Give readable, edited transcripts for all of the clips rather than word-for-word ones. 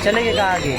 चलेंगे कहाँ आगे?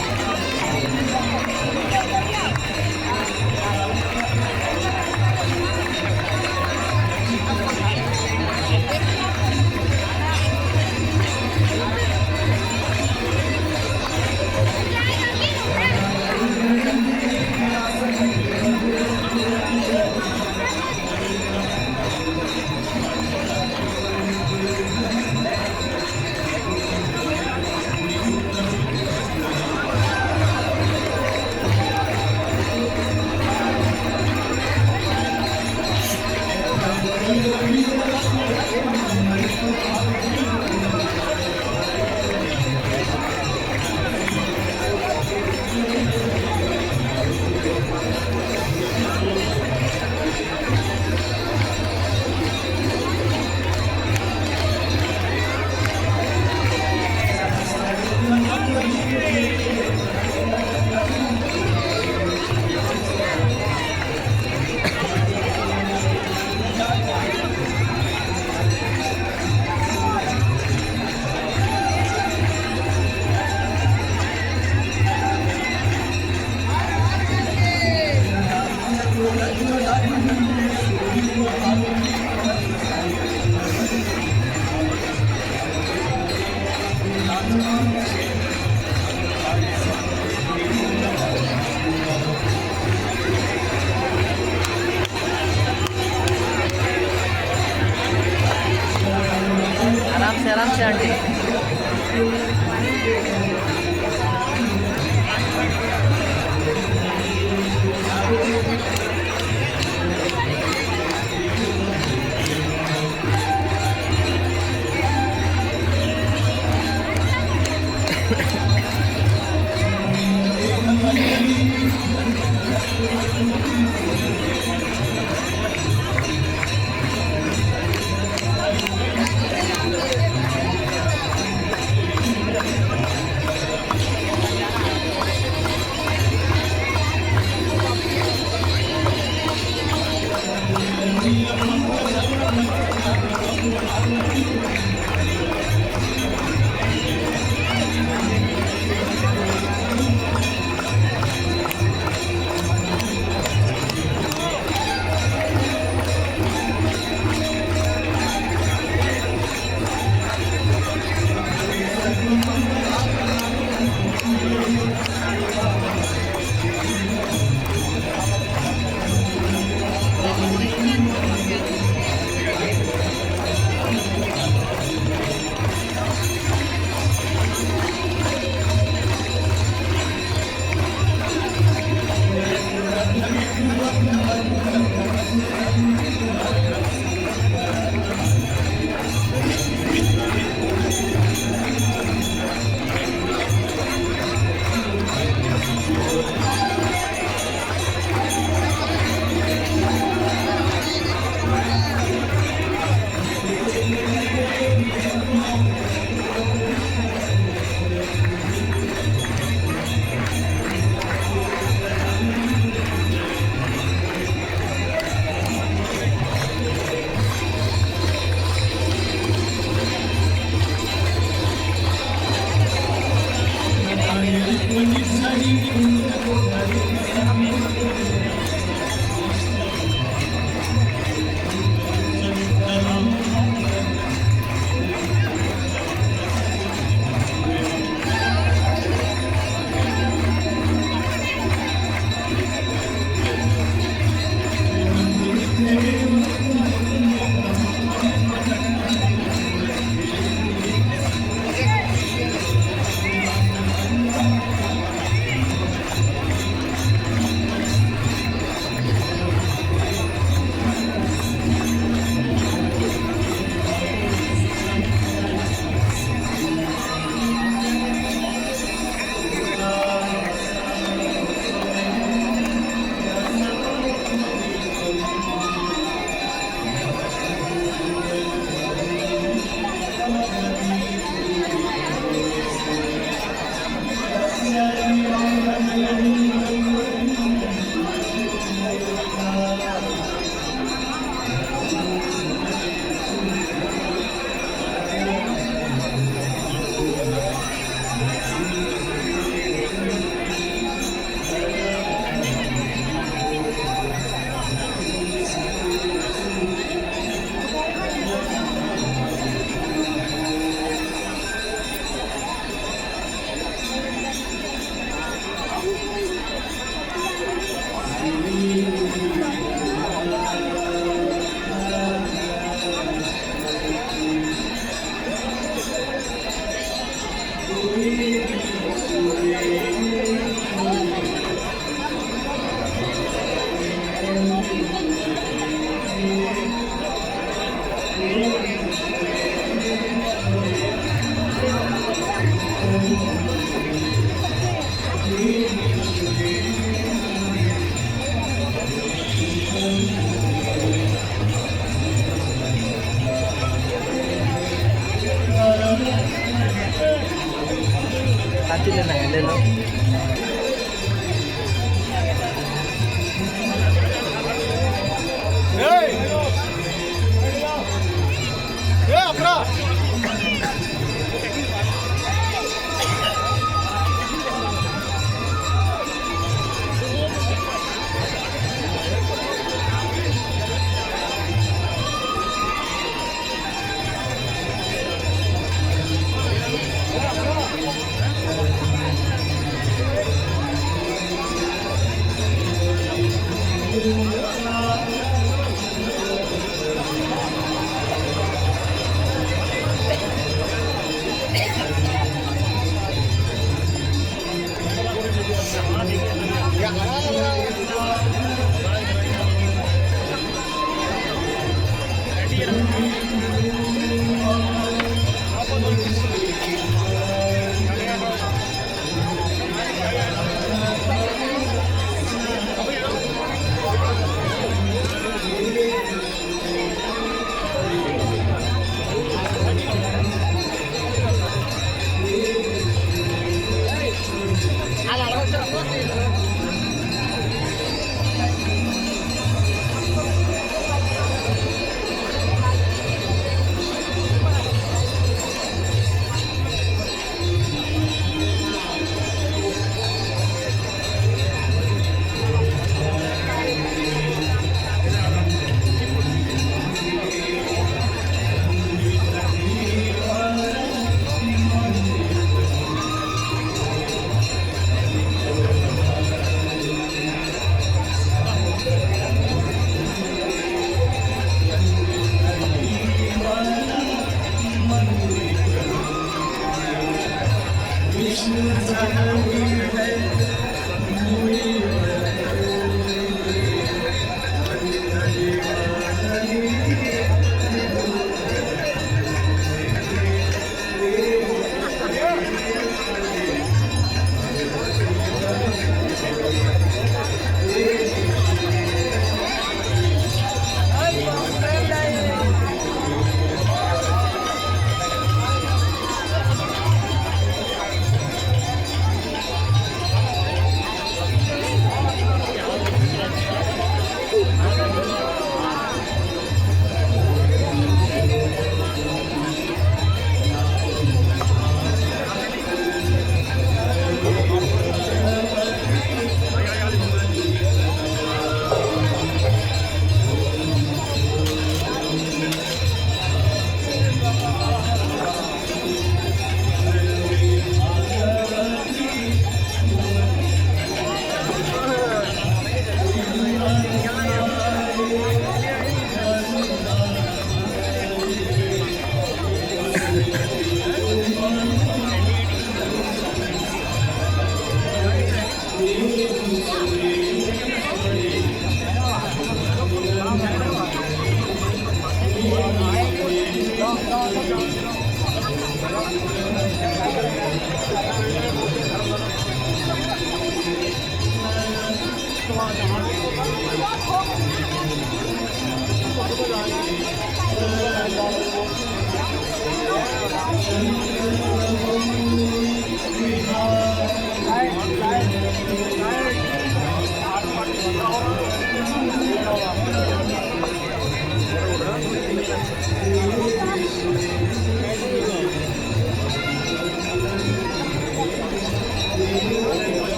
आराम से आंटी।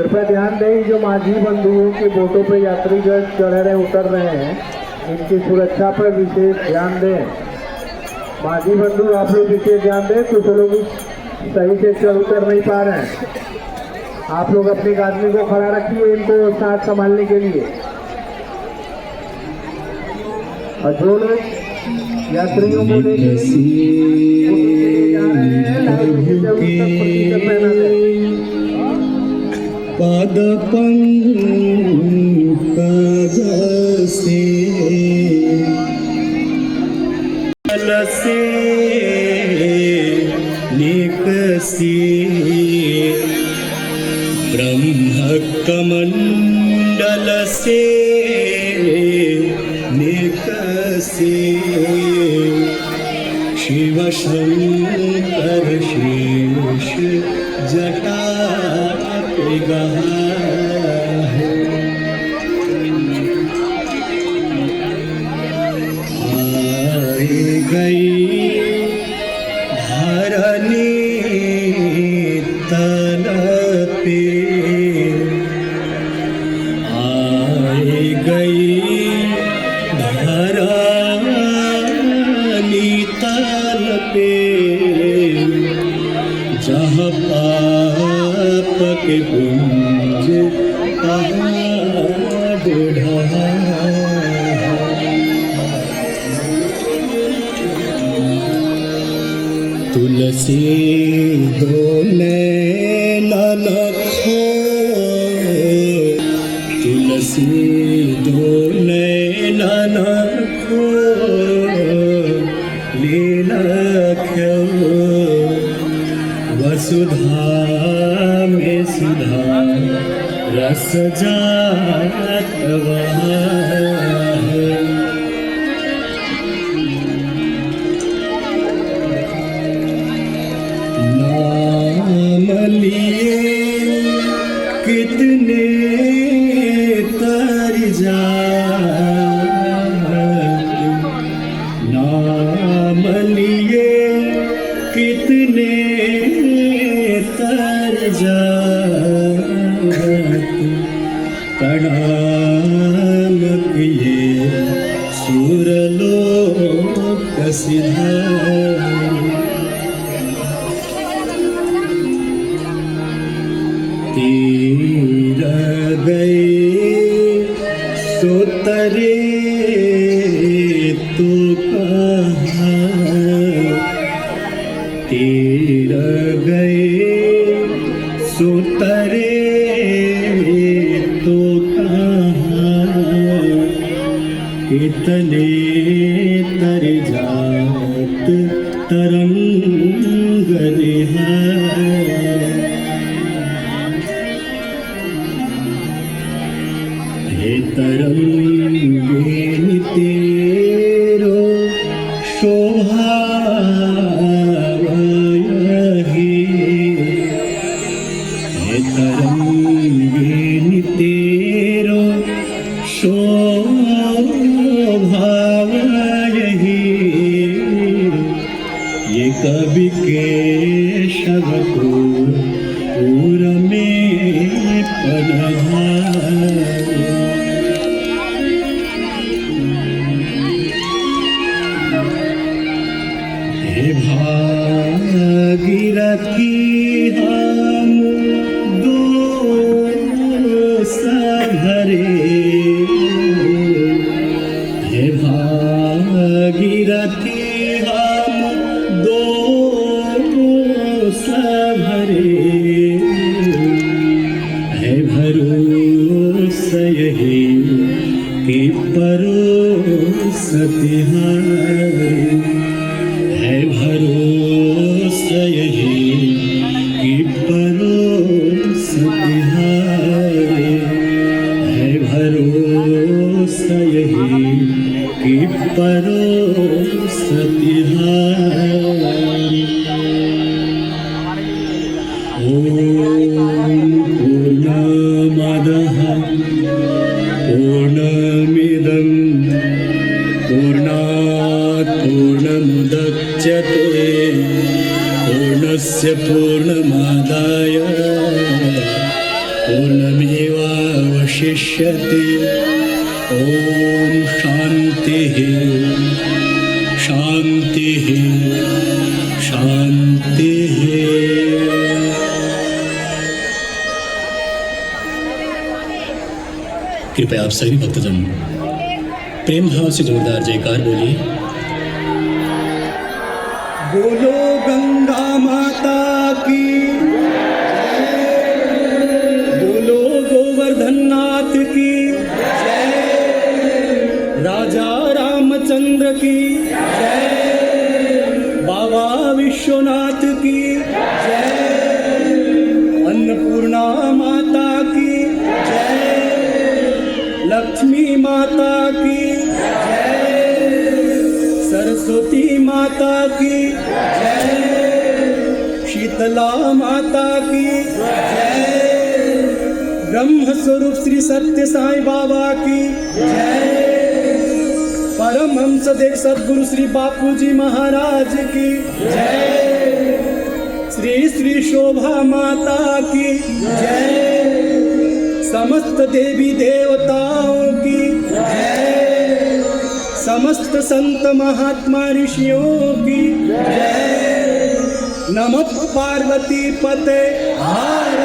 कृपया ध्यान दें, जो माझी बंधुओं के बोटों पर यात्रीगण चढ़ रहे उतर रहे हैं, इनकी सुरक्षा पर विशेष ध्यान दें। माझी बंधु आप लोग विशेष ध्यान दें, कुछ लोग सही से चढ़ उतर नहीं पा रहे हैं। आप लोग अपने आदमी को खड़ा रखिए इनको साथ संभालने के लिए। और जो लोग यात्रियों को लेकर जा रहे हैं, लाल की जरूर तक प्रतिशत पहना दें। पद पंकज से निकसी ब्रह्म कमंडल से निकसी शिव शंकर शेष जटा गई धरनी तल पे आए गई धरनी तल पे जहाँ पाप के पुंज ढहा तुलसी दो नैनन खो तुलसी दो नैनन खो लीलख्यो वसुधा में सुधा रस जात कितने तर जाते नाम लिए कितने तर जाते प्रणाम किए सुरलोक सिधारे तीर गए सो तरे तो कहाँ तीर गए सो तरे तो कहाँ कितने तर जात तरंग रिहाए हे तरंगे तेरो शोभा हे तरंगे तेरो शोभा ये कवि के शब को पूर में पधारे हे भागीरथी हम दो भरे हे भागीरथी हम दो भरे है भरोसा यही कि परोस तिहारे है भरोसा यही कि परोस तिहारे है भरोसा यही कि परोस तिहारे पूर्णमदः पूर्णमिदं पूर्णात् पूर्णमुदच्यते पूर्णस्य पूर्णमादाय पूर्ण विशिष्यते। ॐ शान्तिः शान्तिः शान्तिः। कृपया आप सभी भक्तजन प्रेम भाव से जोरदार जयकार बोलिए। बोलो गंगा माता की, बोलो गोवर्धन नाथ की, राजा रामचंद्र की, बाबा विश्वनाथ की, अन्नपूर्णा माता की, लक्ष्मी माता की, सरस्वती माता की, शीतला माता की, ब्रह्म स्वरूप श्री सत्य साईं बाबा की, परमहंस देव सद्गुरु श्री बापूजी महाराज की, श्री श्री शोभा माता की, समस्त देवी देवताओं की, समस्त संत महात्मा ऋषियों की, नमः पार्वती पते हर